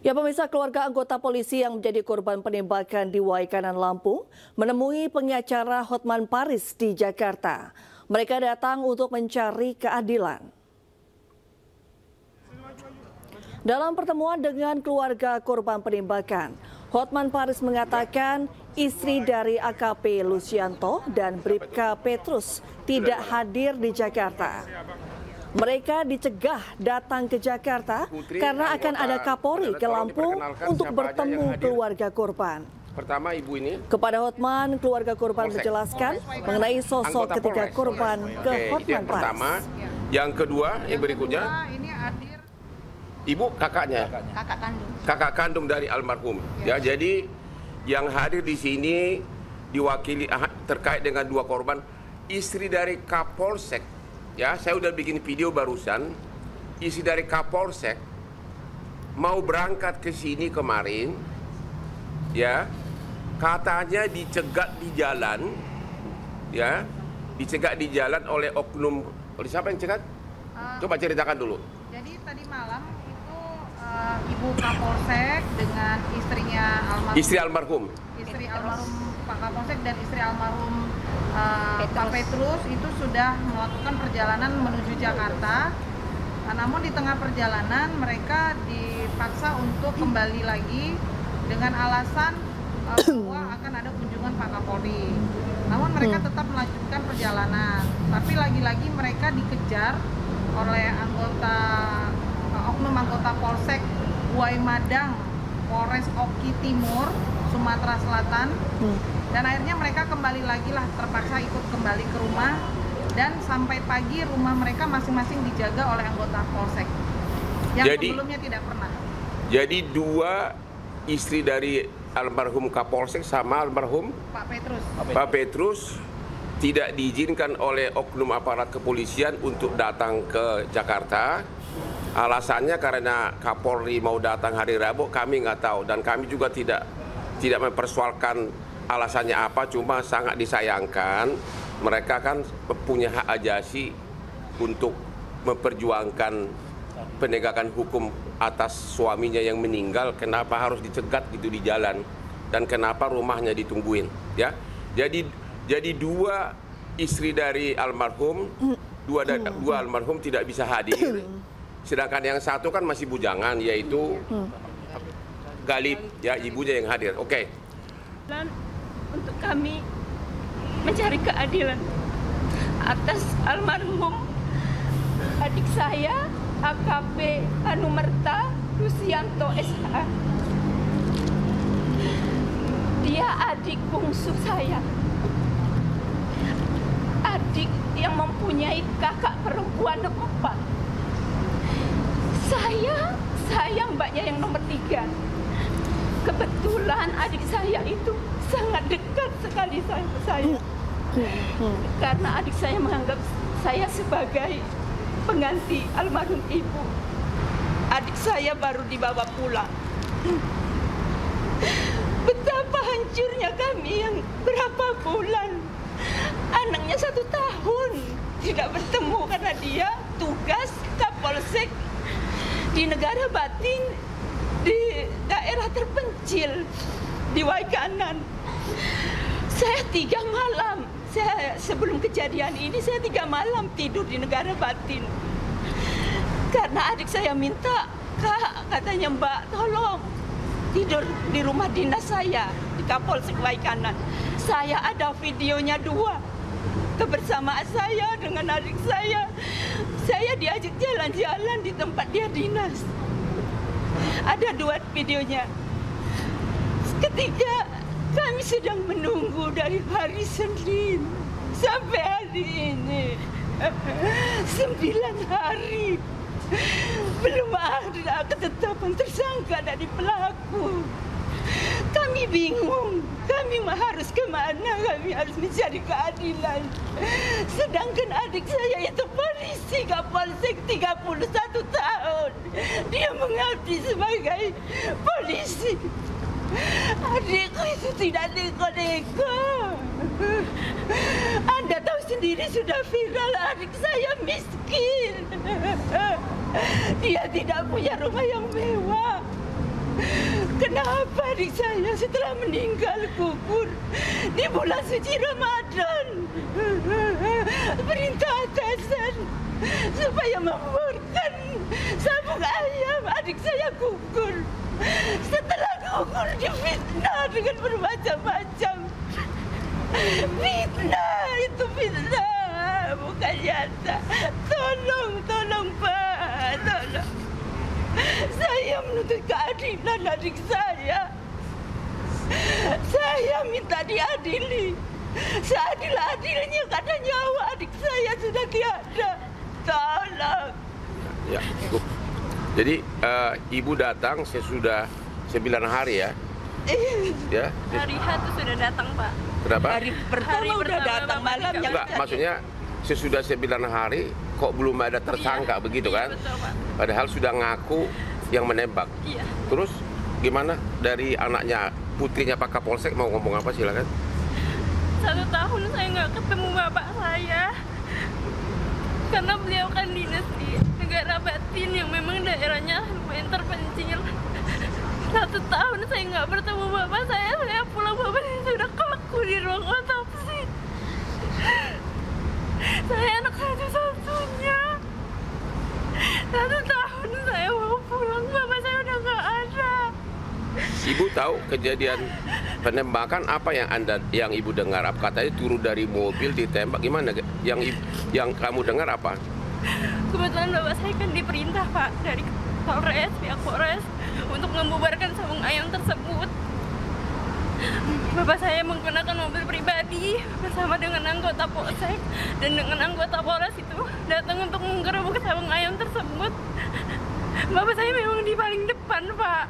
Ya pemirsa, keluarga anggota polisi yang menjadi korban penembakan di Waikanan, Lampung menemui pengacara Hotman Paris di Jakarta. Mereka datang untuk mencari keadilan. Dalam pertemuan dengan keluarga korban penembakan, Hotman Paris mengatakan istri dari AKP Lucianto dan Bribka Petrus tidak hadir di Jakarta. Mereka dicegah datang ke Jakarta karena akan ada Kapolri ke Lampung untuk bertemu keluarga korban. Pertama, ibu ini. Kepada Hotman, keluarga korban menjelaskan mengenai sosok ketiga korban ke Hotman Paris. Pertama, yang kedua, yang berikutnya, ibu kakaknya, kakak kandung dari almarhum. Ya, jadi yang hadir di sini diwakili terkait dengan dua korban, istri dari Kapolsek. Ya, saya udah bikin video barusan, isi dari Kapolsek mau berangkat ke sini kemarin, ya, katanya dicegat di jalan, ya, dicegat di jalan oleh oknum, oleh siapa yang cegat? Coba ceritakan dulu. Jadi tadi malam itu Ibu Kapolsek dengan istrinya almarhum. Istri almarhum. Istri almarhum Pak Kapolsek dan istri almarhum Pak Petrus itu sudah melakukan perjalanan menuju Jakarta. Namun di tengah perjalanan mereka dipaksa untuk kembali lagi dengan alasan bahwa akan ada kunjungan Pak Kapolri. Namun mereka tetap melanjutkan perjalanan. Tapi lagi-lagi mereka dikejar oleh oknum anggota Polsek Guaimadang, Polres Oki Timur, Sumatera Selatan. Dan akhirnya mereka kembali lagi lah, terpaksa ikut kembali ke rumah. Dan sampai pagi rumah mereka masing-masing dijaga oleh anggota Polsek yang sebelumnya tidak pernah. Jadi dua istri dari almarhum Kapolsek sama almarhum Pak Petrus tidak diizinkan oleh oknum aparat kepolisian untuk datang ke Jakarta. Alasannya karena Kapolri mau datang hari Rabu, kami nggak tahu, dan kami juga tidak mempersoalkan alasannya apa. Cuma sangat disayangkan mereka kan punya hak ajasi untuk memperjuangkan penegakan hukum atas suaminya yang meninggal. Kenapa harus dicegat gitu di jalan, dan kenapa rumahnya ditungguin, ya? Jadi dua istri dari almarhum, dua almarhum tidak bisa hadir. Sedangkan yang satu kan masih bujangan, yaitu Galip, ya, ibunya yang hadir. Oke. Dan untuk kami mencari keadilan atas almarhum adik saya AKP Anumerta Lucianto SH. Dia adik bungsu saya, adik yang mempunyai kakak perempuan 4. Saya mbaknya yang nomor 3. Kebetulan adik saya itu sangat dekat sekali sama saya. Karena adik saya menganggap saya sebagai pengganti almarhum ibu. Adik saya baru dibawa pulang. Betapa hancurnya kami yang berapa bulan, anaknya 1 tahun tidak bertemu karena dia tugas Kapolsek di negara batin, di daerah terpencil di Waikanan. Saya 3 malam, sebelum kejadian ini saya 3 malam tidur di negara batin. Karena adik saya minta, Kak, katanya, Mbak, tolong tidur di rumah dinas saya di Kapolsek Waikanan. Saya ada videonya 2. Kebersamaan saya dengan adik saya diajak jalan-jalan di tempat dia dinas. Ada 2 videonya. Ketika kami sedang menunggu dari hari Senin sampai hari ini, 9 hari, belum ada ketetapan tersangka dari pelaku. Kami bingung, kami harus kemana, kami harus mencari keadilan. Sedangkan adik saya itu polisi Kapolsek 31 tahun. Dia mengabdi sebagai polisi. Adikku itu tidak neko-neko. Anda tahu sendiri, sudah viral, adik saya miskin. Dia tidak punya rumah yang mewah. Kenapa adik saya setelah meninggal gugur di bulan suci Ramadan? Perintah atasan supaya membuarkan sabung ayam, adik saya gugur. Setelah gugur difitnah dengan bermacam-macam. Fitnah, itu fitnah, bukan nyata. Tolong Pak, tolong. Saya menuntut keadilan adik saya. Saya minta diadili. Seadil-adilnya karena nyawa adik saya sudah tiada. Tolong. Ya, cukup. Jadi ibu datang sesudah 9 hari ya? Ya. Hari H itu sudah datang, Pak. Kenapa? Hari pertama udah datang, malamnya Enggak, maksudnya sesudah 9 hari kok belum ada tersangka begitu kan? Betul, Pak. Padahal sudah ngaku yang menembak. Iya. Terus gimana dari anaknya, putrinya Pak Kapolsek mau ngomong apa, silakan? 1 tahun saya nggak ketemu bapak saya. Karena beliau kan dinas di negara batin yang memang daerahnya lumayan terpencil. 1 tahun saya nggak bertemu bapak saya pulang bapak saya sudah kaku di ruang otopsi. Saya anak satu-satunya. 1 tahun saya mau pulang, bapak saya udah nggak ada. Ibu tahu kejadian penembakan apa yang ibu dengar? Apa katanya turun dari mobil ditembak, gimana? Yang kamu dengar apa? Kebetulan bapak saya kan diperintah, Pak, dari Polres, pihak Polres untuk membubarkan sabung ayam tersebut. Bapak saya menggunakan mobil pribadi bersama dengan anggota Polsek dan dengan anggota Polres itu datang untuk menggerebek sabung ayam tersebut. Bapak saya memang di paling depan, Pak.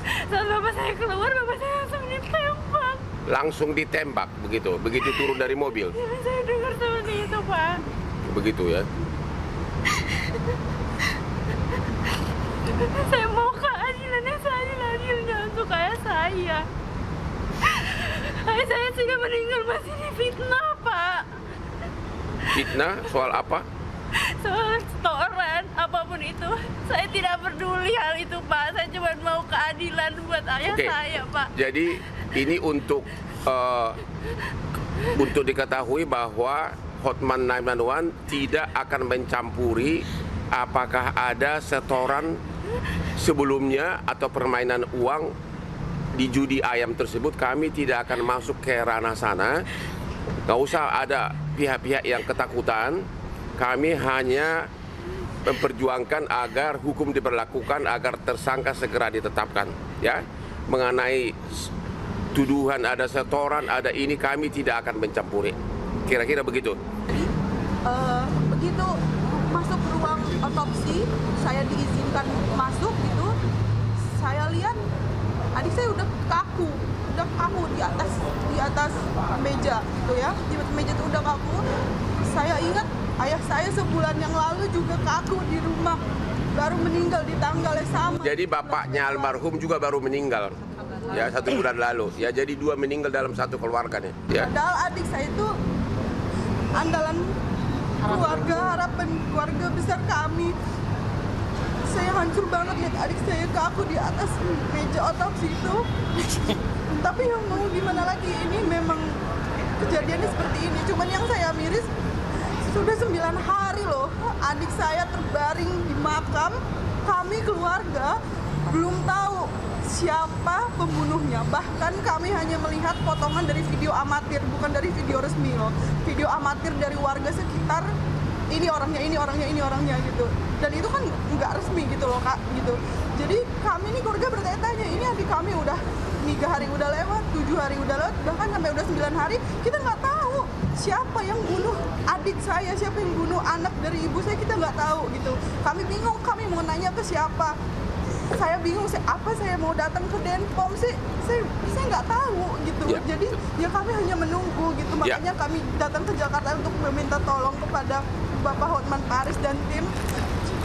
Saat bapak saya keluar, bapak saya langsung ditembak. Langsung ditembak begitu turun dari mobil. Ya, saya dengar seperti itu, Pak. Begitu ya. Saya mau keadilan yang seadil-adilnya untuk ayah saya. Ayah saya sudah meninggal masih difitnah, Pak. Fitnah soal apa? Soal setoran, apapun itu. Saya tidak peduli hal itu, Pak. Saya cuma mau keadilan buat ayah saya, Pak. Jadi ini untuk diketahui bahwa Hotman 911 tidak akan mencampuri apakah ada setoran sebelumnya atau permainan uang di judi ayam tersebut. Kami tidak akan masuk ke ranah sana. Gak usah ada pihak-pihak yang ketakutan. Kami hanya memperjuangkan agar hukum diberlakukan, agar tersangka segera ditetapkan. Ya, mengenai tuduhan ada setoran, ada ini, kami tidak akan mencampuri. Kira-kira begitu. Jadi begitu masuk ruang otopsi, saya diizinkan masuk gitu. Saya lihat adik saya udah kaku di atas meja gitu ya. Di meja itu udah kaku. Saya ingat ayah saya sebulan yang lalu juga kaku di rumah, baru meninggal di tanggal yang sama. Jadi bapaknya almarhum juga baru meninggal, ya 1 bulan lalu. Ya, jadi 2 meninggal dalam satu keluarga nih. Ya. Padahal adik saya itu andalan keluarga, harapan keluarga besar kami. Saya hancur banget lihat adik saya kaku di atas meja otopsi itu. Tapi yang mau gimana lagi, ini memang kejadiannya seperti ini. Cuman yang saya miris, sudah 9 hari loh adik saya terbaring di makam. Kami keluarga belum tahu siapa pembunuhnya. Bahkan kami hanya melihat potongan dari video amatir, bukan dari video resmi loh. Video amatir dari warga sekitar, ini orangnya gitu. Dan itu kan nggak resmi gitu loh, Kak, gitu. Jadi kami nih keluarga bertanya-tanya, ini adik kami udah 3 hari udah lewat, 7 hari udah lewat, bahkan sampai udah 9 hari kita nggak tahu siapa yang bunuh adik saya, siapa yang bunuh anak dari ibu saya, kita nggak tahu gitu. Kami bingung, kami mau nanya ke siapa. Saya bingung, apa saya mau datang ke Denpom sih, saya nggak tahu gitu. Ya. Jadi ya kami hanya menunggu gitu. Makanya kami datang ke Jakarta untuk meminta tolong kepada Bapak Hotman Paris dan tim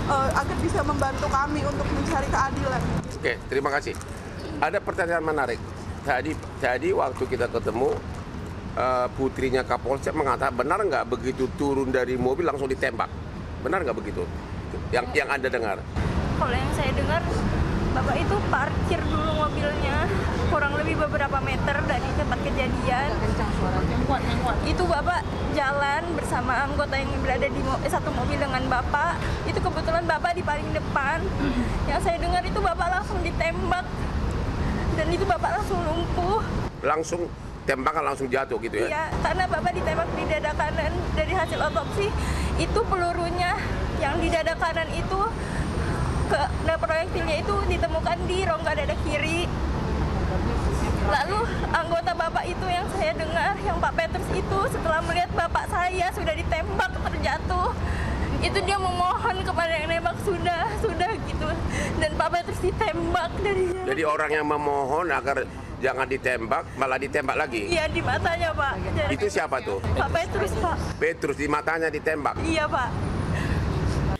agar bisa membantu kami untuk mencari keadilan. Oke, terima kasih. Ada pertanyaan menarik. Tadi waktu kita ketemu, putrinya Kapolsek mengatakan, benar nggak begitu turun dari mobil langsung ditembak? Benar nggak begitu? Yang Anda dengar? Kalau yang saya dengar, bapak itu parkir dulu mobilnya, kejadian itu Bapak jalan bersama anggota yang berada di satu mobil dengan Bapak. Itu kebetulan Bapak di paling depan. Yang saya dengar itu Bapak langsung ditembak dan itu Bapak langsung lumpuh. Langsung tembakan langsung jatuh gitu ya? Iya, karena Bapak ditembak di dada kanan. Dari hasil otopsi itu pelurunya yang di dada kanan itu proyektilnya itu ditemukan di rongga dada kiri. Lalu anggota Bapak itu yang saya dengar, yang Pak Petrus itu setelah melihat Bapak saya sudah ditembak terjatuh, itu dia memohon kepada yang nembak sudah gitu. Dan Pak Petrus ditembak dari jarak. Jadi orang yang memohon agar jangan ditembak, malah ditembak lagi? Iya, di matanya Pak. Itu siapa tuh? Pak Petrus Pak. Petrus di matanya ditembak? Iya Pak.